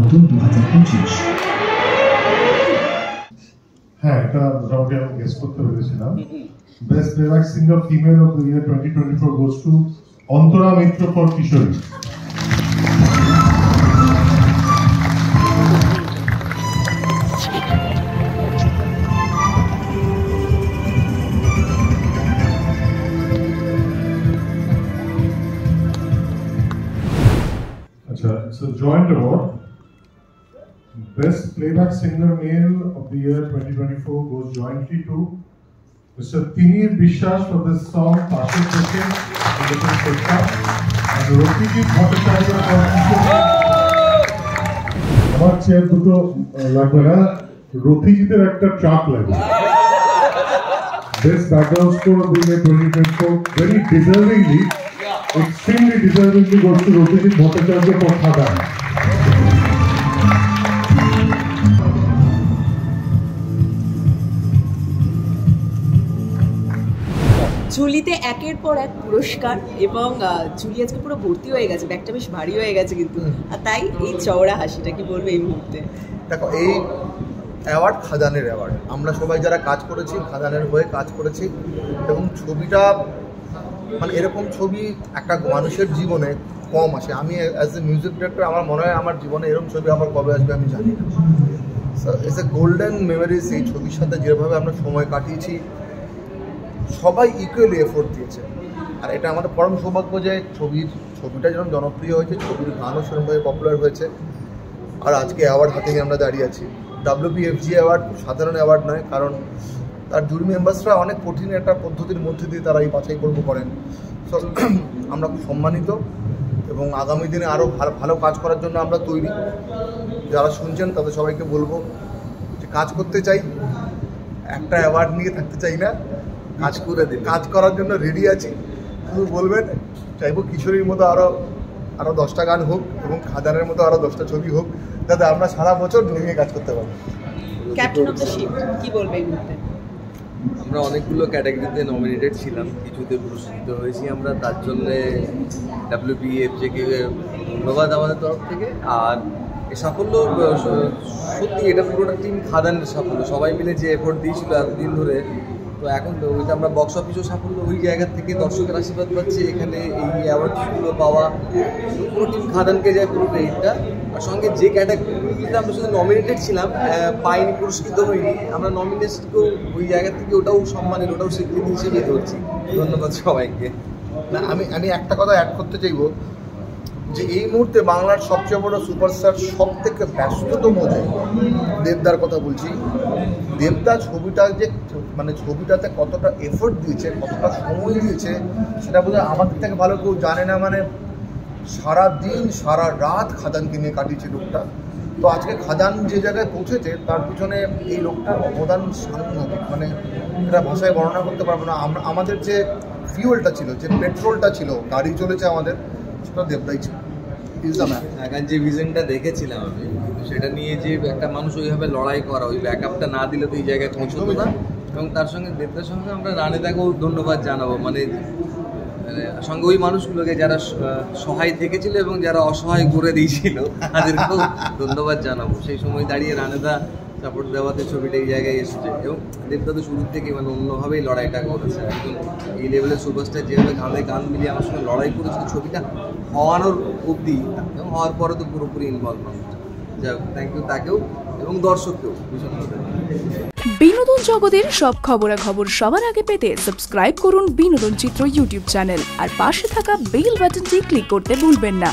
নতুন 2025। হ্যাঁ, এটা মোটামুটি আমি গেস করতে পেরেছিলাম। Best playback singer female of the year 2024 goes to Antara Mitra for Kishori. It's a joint award. Best Playback Singer Male of the Year 2024 goes jointly to Mr. Tinir Bishwas for this song Pashir Second in the Kolkata and Rothijit Bhattacharya for আমার chair দুটো লাগবে না, রথিজিতের একটা truck লাগবে। Best Background Score of the Year 2024 very deservingly, extremely deservingly goes to Rothijit Bhattacharya for Khadan. ঝুলিতে একের পর এক পুরস্কার এবং ঝুলি আজকে পুরো ভর্তি হয়ে গেছে, ব্যাগটা বেশ ভারী হয়ে গেছে কিন্তু, আর তাই এই চওড়া হাসিটা কি বলবো এই মুহূর্তে। দেখো, এই অ্যাওয়ার্ড খাদানের অ্যাওয়ার্ড। আমরা সবাই যারা কাজ করেছি খাদানের হয়ে কাজ করেছি এবং ছবিটা মানে এরকম ছবি একটা মানুষের জীবনে কম আসে। আমি অ্যাজ এ মিউজিক ডিরেক্টর আমার মনে হয় আমার জীবনে এরকম ছবি আবার কবে আসবে আমি জানি না। So it's a golden memories. এই ছবির সাথে যেভাবে আমরা সময় কাটিয়েছি, সবাই ইকুয়ালি এফোর্ট দিয়েছে, আর এটা আমাদের পরম সৌভাগ্য যে ছবিটা যেরকম জনপ্রিয় হয়েছে, ছবির গানও সেরকমভাবে পপুলার হয়েছে, আর আজকে অ্যাওয়ার্ড হাতে নিয়ে আমরা দাঁড়িয়ে আছি। WPFG অ্যাওয়ার্ড খুব সাধারণ অ্যাওয়ার্ড নয়, কারণ তার জুরি মেম্বার্সরা অনেক কঠিন একটা পদ্ধতির মধ্যে দিয়ে তারা এই বাছাই করেন। সো আমরা খুব সম্মানিত এবং আগামী দিনে আরও ভালো কাজ করার জন্য আমরা তৈরি। যারা শুনছেন তাদের সবাইকে বলবো যে কাজ করতে চাই, একটা অ্যাওয়ার্ড নিয়ে থাকতে চাই না, কাজ করার জন্য রেডি আছি। শুধু বলবেন, চাইবো কিশোরীর মতো আরও 10টা গান হোক এবং খাদানের মতো আরও 10টা ছবি হোক, যাতে আমরা সারা বছর জমিয়ে কাজ করতে পারি। ক্যাপ্টেন অফ দ্য শিপ কি বলবে এই মুহূর্তে? আমরা অনেকগুলো ক্যাটাগরিতে নমিনেটেড ছিলাম, কিছুতে পুরস্কৃত হয়েছি আমরা, তার জন্যে WPFJ-কে ধন্যবাদ আমাদের তরফ থেকে। আর এই সাফল্য সত্যি এটা পুরোটা টিম খাদানের সাফল্য, সবাই মিলে যে এফোর্ট দিয়েছিল এতদিন ধরে। তো এখন তো ওইটা আমরা বক্স অফিসও সাফল্য, ওই জায়গা থেকে দর্শকের আশীর্বাদ পাচ্ছি, এখানে এই অ্যাওয়ার্ডগুলো পাওয়া পুরো টিম খাদানকে যায় পুরো ক্রেডিটটা। আর সঙ্গে যে ক্যাটাগরিতে আমরা শুধু নমিনেটেড ছিলাম, পাইনি, পুরস্কৃত হয়নি, আমরা নমিনেশনকেও ওই জায়গা থেকে ওটাও সম্মানের, ওটাও স্বীকৃতি হিসেবে ধরছি। ধন্যবাদ সবাইকে। না, আমি একটা কথা অ্যাড করতে চাইব যে এই মুহূর্তে বাংলার সবচেয়ে বড় সুপারস্টার, সব থেকে ব্যস্ততম যে দেবদার কথা বলছি। দেবদা ছবিটা যে মানে ছবিটাতে কতটা এফোর্ট দিয়েছে, কতটা সময় দিয়েছে, সেটা বোধহয় আমাদের থেকে ভালো কেউ জানে না। মানে সারা দিন সারা রাত খাদানকে নিয়ে কাটিয়েছে লোকটা। তো আজকে খাদান যে জায়গায় পৌঁছেছে তার পিছনে এই লোকটার অবদান সাংঘাতিক, মানে এটা ভাষায় বর্ণনা করতে পারবো না। আমাদের যে ফিউলটা ছিল, যে পেট্রোলটা ছিল, গাড়ি চলেছে আমাদের, সেটা দেবদাই ছিল। এখন যে ভিশনটা দেখেছিলাম আমি, সেটা নিয়ে যে একটা মানুষ ওইভাবে লড়াই করা, ওই ব্যাকআপটা না দিলে তো এই জায়গায় পৌঁছতো না। এবং তার সঙ্গে দেবদার সঙ্গে আমরা রানেদাকেও ধন্যবাদ জানাবো, মানে সঙ্গে ওই মানুষগুলোকে যারা সহায় থেকেছিল এবং যারা অসহায় করে দিয়েছিল তাদেরকেও ধন্যবাদ জানাবো। সেই সময় দাঁড়িয়ে রানেদা সাপোর্ট দেওয়াতে ছবিটা এই জায়গায় এসেছে এবং দেবদা তো শুরুর থেকে মানে অন্যভাবেই লড়াইটা করেছে। একজন এই লেভেলের সুপারস্টার যেভাবে গান মিলিয়ে আমার সঙ্গে লড়াই করেছিল ছবিটা হওয়ানোর অবধি, এবং হওয়ার পরে তো পুরোপুরি ইনভলভ হচ্ছে। যাই হোক, থ্যাংক ইউ তাকেও এবং দর্শককেও ভীষণভাবে। বিনোদন জগতের সব খবরাখবর সবার আগে পেতে সাবস্ক্রাইব করুন বিনোদন চিত্র ইউটিউব চ্যানেল আর পাশে থাকা বেল বাটনটি ক্লিক করতে ভুলবেন না।